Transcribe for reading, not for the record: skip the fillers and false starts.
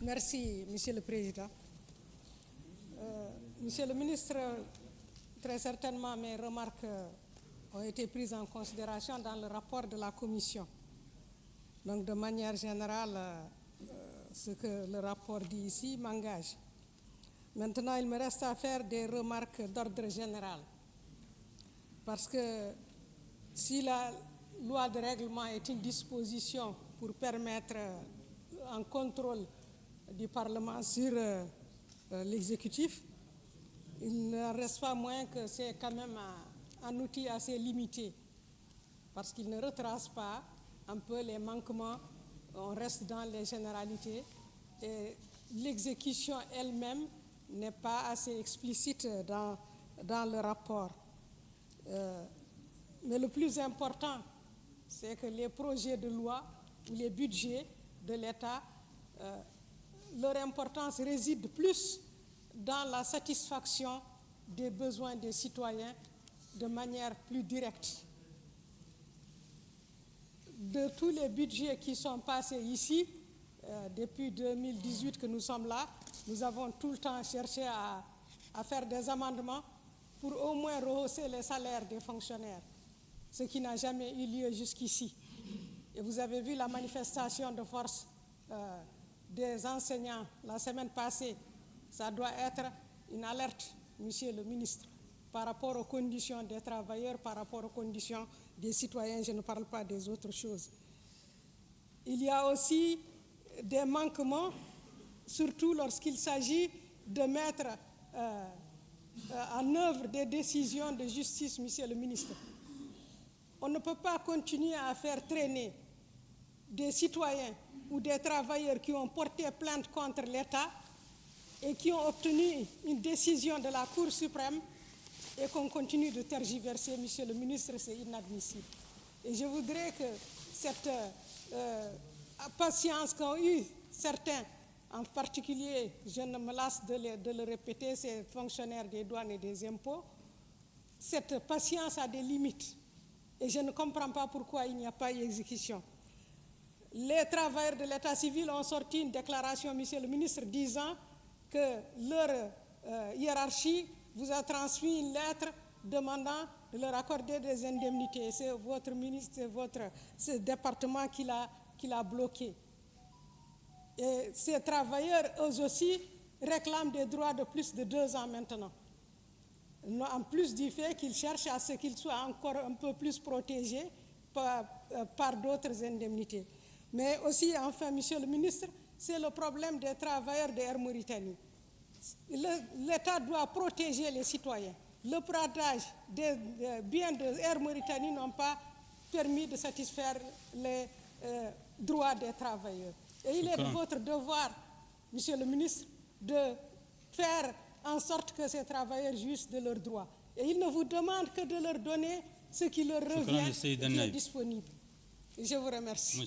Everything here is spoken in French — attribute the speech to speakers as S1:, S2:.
S1: Merci, Monsieur le Président. Monsieur le ministre, très certainement mes remarques ont été prises en considération dans le rapport de la Commission. Donc de manière générale, ce que le rapport dit ici m'engage. Maintenant, il me reste à faire des remarques d'ordre général. Parce que si la loi de règlement est une disposition pour permettre un contrôle du Parlement sur l'exécutif, il ne reste pas moins que c'est quand même un outil assez limité parce qu'il ne retrace pas un peu les manquements, on reste dans les généralités et l'exécution elle-même n'est pas assez explicite dans le rapport. Mais le plus important, c'est que les projets de loi ou les budgets de l'État, leur importance réside plus dans la satisfaction des besoins des citoyens de manière plus directe. De tous les budgets qui sont passés ici, depuis 2018 que nous sommes là, nous avons tout le temps cherché à faire des amendements pour au moins rehausser les salaires des fonctionnaires, ce qui n'a jamais eu lieu jusqu'ici. Et vous avez vu la manifestation de force des enseignants la semaine passée. Ça doit être une alerte, Monsieur le ministre, par rapport aux conditions des travailleurs, par rapport aux conditions des citoyens, je ne parle pas des autres choses. Il y a aussi des manquements, surtout lorsqu'il s'agit de mettre en œuvre des décisions de justice, Monsieur le ministre. On ne peut pas continuer à faire traîner des citoyens ou des travailleurs qui ont porté plainte contre l'État et qui ont obtenu une décision de la Cour suprême et qu'on continue de tergiverser, Monsieur le ministre, c'est inadmissible. Et je voudrais que cette patience qu'ont eu certains, en particulier, je ne me lasse de le répéter, ces fonctionnaires des douanes et des impôts, cette patience a des limites. Et je ne comprends pas pourquoi il n'y a pas eu exécution. Les travailleurs de l'état civil ont sorti une déclaration, Monsieur le ministre, disant que leur hiérarchie vous a transmis une lettre demandant de leur accorder des indemnités. C'est votre ministre, c'est ce département qui l'a bloqué. Et ces travailleurs, eux aussi, réclament des droits de plus de 2 ans maintenant. En plus du fait qu'ils cherchent à ce qu'ils soient encore un peu plus protégés par d'autres indemnités. Mais aussi, enfin, Monsieur le ministre, c'est le problème des travailleurs de Air Mauritanie. L'État doit protéger les citoyens. Le bradage des biens de Air Mauritanie n'ont pas permis de satisfaire les droits des travailleurs. Et il est de votre devoir, Monsieur le ministre, de faire en sorte que ces travailleurs jouissent de leurs droits. Et ils ne vous demandent que de leur donner ce qui leur revient et qui est disponible. Et je vous remercie.